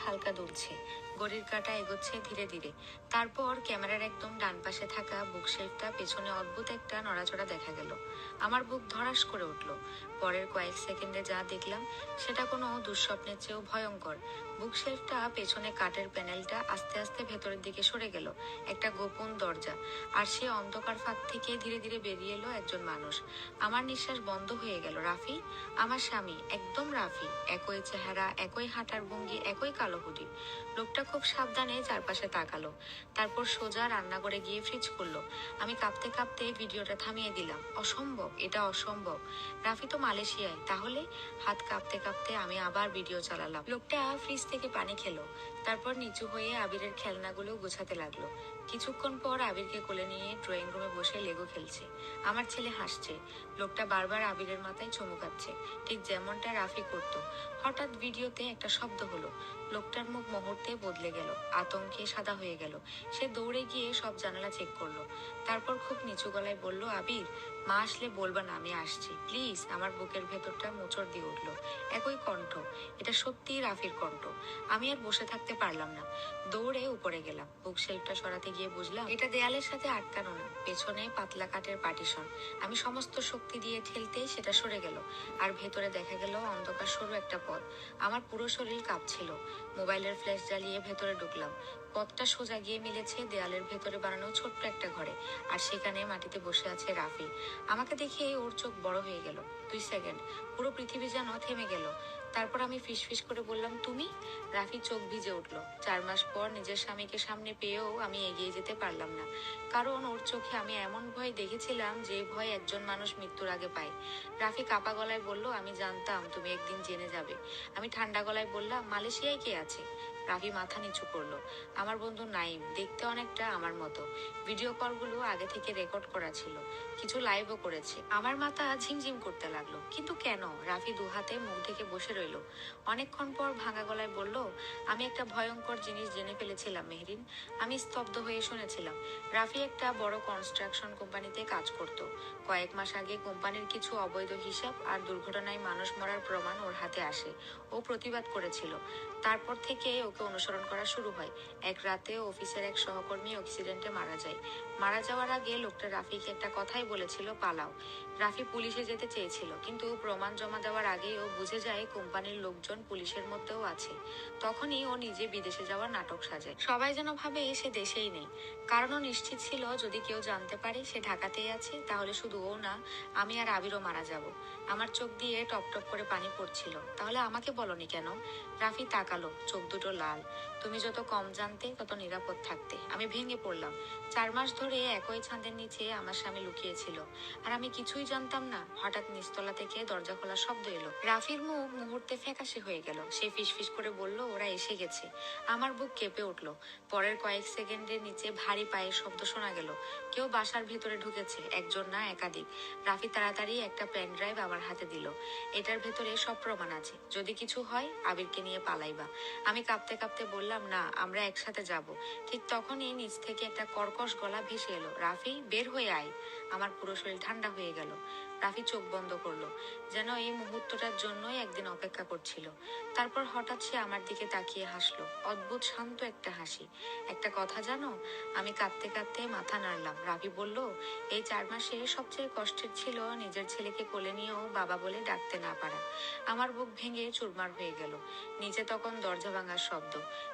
হালকা দুলছে, ঘড়ির কাঁটা এগোচ্ছে ধীরে ধীরে। তারপর ক্যামেরার একদম ডান পাশে থাকা বুকশেলফটা পেছনে অদ্ভুত একটা নড়াচড়া দেখা গেল। আমার বুক ধড়াস করে উঠল। পরের কয়েক সেকেন্ডে যা দেখলাম সেটা কোনো দুঃস্বপ্নের চেয়েও ভয়ঙ্কর। বুকশেলফটা পেছনে কাঠের প্যানেলটা আস্তে আস্তে ভেতরের দিকে সরে গেল। একটা গোপন দরজা, আর সে অন্ধকার ফাঁক থেকে ধীরে ধীরে বেরিয়ে এলো একজন মানুষ। আমার নিঃশ্বাস বন্ধ হয়ে গেল। রাফি, আমার স্বামী, একদম রাফি। একই চেহারা, একই হাঁটার ভঙ্গি, একই কালো হুডি। লোকটা খুব সাবধানে চারপাশে তাকালো, তারপর সোজা রান্নাঘরে গিয়ে ফ্রিজ খুললো। আমি কাঁপতে কাঁপতে ভিডিওটা থামিয়ে দিলাম। অসম্ভব, এটা অসম্ভব। রাফি তো মালয়েশিয়ায়, তাহলে? হাত কাঁপতে কাঁপতে আমি আবার ভিডিও চালালাম। লোকটা ফ্রিজ থেকে পানি খেলো, তারপর নিচু হয়ে আবিরের খেলনাগুলো গোছাতে লাগলো। কিছুক্ষণ পর আবিরকে কোলে নিয়ে ড্রয়িং রুমে বসে লেগো খেলছে। আমার ছেলে হাসছে। লোকটা বারবার আবিরের মাথায় চুমুকাচ্ছে, ঠিক যেমনটা রাফি করতো। হঠাৎ ভিডিওতে একটা শব্দ হলো। লোকটার মুখ মুহূর্তে বদলে গেল, আতঙ্কে সাদা হয়ে গেল। সে দৌড়ে গিয়ে সব জানালা চেক করলো, তারপর খুব নিচু গলায় বলল, আবির, মা আসলে বলবা না আমি আসছি, প্লিজ। আমার বুকের ভেতরটা মোচড় দিয়ে উঠলো। একই কণ্ঠ, এটা সত্যিই রাফির কণ্ঠ। আমি আর বসে থাকতে পারলাম না, দৌড়ে উপরে গেলাম। বুক শেলফটা সরাতে গিয়ে বুঝলাম এটা দেয়ালের সাথে আটকানো না, পেছনে পাতলা কাঠের পার্টিশন। আমি সমস্ত শক্তি দিয়ে ঠেলতেই সেটা সরে গেল, আর ভেতরে দেখা গেল অন্ধকার সরু একটা পথ। আমার পুরো শরীর কাঁপছিল। মোবাইলের ফ্ল্যাশ জ্বালিয়ে ভেতরে ঢুকলাম। পথটা সোজা গিয়ে মিলেছে দেয়ালের ভেতরে বানানো ছোট্ট একটা ঘরে, আর সেখানে মাটিতে বসে আছে রাফি। আমাকে দেখে ওর চোখ বড় হয়ে গেল। 2 সেকেন্ড, পুরো পৃথিবী যেন থেমে গেল। তারপর আমি ফিসফিস করে বললাম, তুমি? রাফি চোখ ভিজে উঠল। 4 মাস পর নিজের স্বামীকে সামনে পেয়েও আমি এগিয়ে যেতে পারলাম না, কারণ ওর চোখে আমি এমন ভয় দেখেছিলাম যে ভয় একজন মানুষ মৃত্যুর আগে পায়। রাফি কাপা গলায় বলল, আমি জানতাম তুমি একদিন জেনে যাবে। আমি ঠান্ডা গলায় বললাম, মালয়েশিয়ায় কে আছে? রাফি মাথা নিচু করলো। আমার বন্ধু নাইম, দেখতে অনেকটা আমার মতো। ভিডিও কলগুলো আগে থেকে রেকর্ড করা ছিল, কিছু লাইভও করেছে। আমার মাথা ঝিমঝিম করতে লাগলো, কিন্তু কেন? রাফি দুহাতে মুখ ঢেকে বসে রইল। অনেকক্ষণ পর ভাঙা গলায় বলল, আমি একটা ভয়ঙ্কর জিনিস জেনে ফেলেছিলাম মেহরিন। আমি স্তব্ধ হয়ে শুনেছিলাম। রাফি একটা বড় কনস্ট্রাকশন কোম্পানিতে কাজ করত। কয়েক মাস আগে কোম্পানির কিছু অবৈধ হিসাব আর দুর্ঘটনায় মানুষ মরার প্রমাণ ওর হাতে আসে। ও প্রতিবাদ করেছিল। তারপর থেকে ওকে অনুসরণ করা শুরু হয়। এক রাতে অফিসের এক সহকর্মী অ্যাক্সিডেন্টে মারা যায়। মারা যাওয়ার আগে লোকটা রাফিকে একটা কথাই বলেছিল, পালাও। রাফি পুলিশে যেতে চেয়েছিল, কিন্তু প্রমাণ জমা দেওয়ার আগেই ও বুঝে যায় কোম্পানির লোকজন পুলিশের মধ্যেও আছে। তখনই ও নিজে বিদেশে যাওয়ার নাটক সাজায়। সবাই যেন ভাবে সে দেশেই নেই, কারণ ও নিশ্চিত ছিল যদি কেউ জানতে পারে সে ঢাকাতেই আছে, তাহলে শুধু ও না, আমি আর আবিরও মারা যাব। আমার চোখ দিয়ে টপ টপ করে পানি পড়ছিল। তাহলে আমাকে বলনি কেন? রাফি তাকালো, চোখ দুটো লাল। তুমি যত কম জানতে তত নিরাপদ থাকতে। আমি ভেঙে পড়লাম। 4 মাস ধরে একই ছাদের নিচে আমার স্বামী লুকিয়েছিল, আর আমি কিছুই জানতাম না। হঠাৎ নিচতলা থেকে দরজা খোলার শব্দ এলো। রাফির মুখ মুহূর্তে ফ্যাকাশে হয়ে গেল। সে ফিসফিস করে বলল, ওরা এসে গেছে। আমার বুক কেঁপে উঠল। পরের কয়েক সেকেন্ডের নিচে ভারী পায়ের শব্দ শোনা গেল। কেউ বাসার ভেতরে ঢুকেছে, একজন না একাধিক। রাফি তাড়াতাড়ি একটা পেন ড্রাইভ আমার হাতে দিল। এটার ভেতরে সব প্রমাণ আছে, যদি কিছু হয় আবিরকে নিয়ে পালাইবা। আমি কাঁপতে কাঁপতে বললাম, না, আমরা একসাথে যাব। ঠিক তখনই নিচ থেকে একটা কর্কশ গলা ভেসে এলো, রাফি, বের হয়ে আয়। আমার পুরো শরীর ঠান্ডা হয়ে গেল। রাফি চোখ বন্ধ করলো, যেন এই মুহূর্তটার জন্যই একদিন অপেক্ষা করছিল। তারপর হঠাৎ সে আমার দিকে তাকিয়ে হাসলো, অদ্ভুত শান্ত একটা হাসি। একটা কথা জানো? আমি কাঁদতে কাঁদতে মাথা নাড়লাম। রাফি বলল, এই 4 মাসে সবচেয়ে কষ্টের ছিল নিজের ছেলেকে কোলে নিয়েও বাবা বলে ডাকতে না পারা। আমার বুক ভেঙে চুরমার হয়ে গেল। নিচে তখন দরজা ভাঙার শব্দ।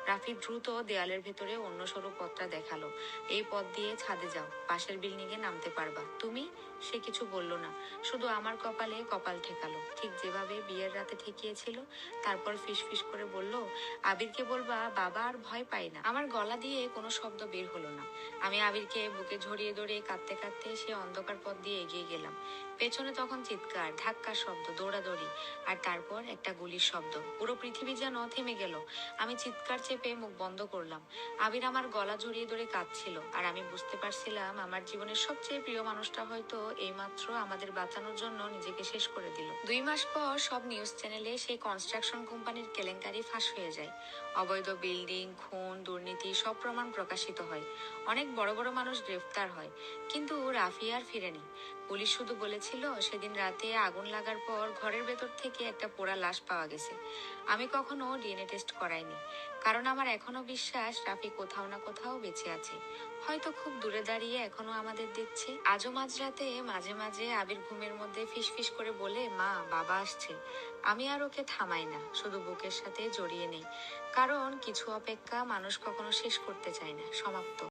রাফি দ্রুত দেয়ালের ভেতরে অন্য সরু পথটা দেখালো, এই পথ দিয়ে ছাদে যাও, পাশের বিল্ডিং এ নামতে পারবা। তুমি? সে কিছু বলল না, শুধু আমার কপালে কপাল ঠেকালো, ঠিক যেভাবে বিয়ের রাতে ঠেকিয়েছিল। তারপর ফিসফিস করে বলল, আবিরকে বলবা বাবা আর ভয় পায় না। আমার গলা দিয়ে কোনো শব্দ বের হলো না। আমি আবিরকে বুকে ঝরিয়ে ধরে কাঁদতে কাঁদতে সে অন্ধকার পথ দিয়ে এগিয়ে গেলাম। পেছনে তখন চিৎকার, ধাক্কার শব্দ, দৌড়াদৌড়ি, আর তারপর একটা গুলির শব্দ। পুরো পৃথিবী যেন থেমে গেল। আমি চিৎকার চেপে মুখ বন্ধ করলাম। আবির আমার গলা জড়িয়ে ধরে কাঁদছিল, আর আমি বুঝতে পারছিলাম আমার জীবনের সবচেয়ে প্রিয় মানুষটা হয়তো এইমাত্র আমাদের বাঁচানোর জন্য নিজেকে শেষ করে দিল। 2 মাস পর সব নিউজ চ্যানেলে সেই কনস্ট্রাকশন কোম্পানির কেলেঙ্কারি ফাঁস হয়ে যায়। অবৈধ বিল্ডিং, খুন, দুর্নীতি, সব প্রমাণ প্রকাশিত হয়। অনেক বড় বড় মানুষ গ্রেফতার হয়, কিন্তু রাফি আর ফিরেনি। পুলিশ শুধু বলেছিল সেদিন রাতে আগুন লাগার পর ঘরের ভেতর থেকে একটা পোড়া লাশ পাওয়া গেছে। আমি কখনো ডিএনএ টেস্ট করাইনি, কারণ আমার এখনো বিশ্বাস রাফি কোথাও না কোথাও বেঁচে আছে। হয়তো খুব দূরে দাঁড়িয়ে এখনো আমাদের দেখছে। আজও মাঝরাতে মাঝে মাঝে আবির ঘুমের মধ্যে ফিসফিস করে বলে, মা, বাবা আসছে। আমি আর ওকে থামাই না, শুধু বুকের সাথে জড়িয়ে নেই, কারণ কিছু অপেক্ষা মানুষ কখনো শেষ করতে চায় না, সমাপ্ত।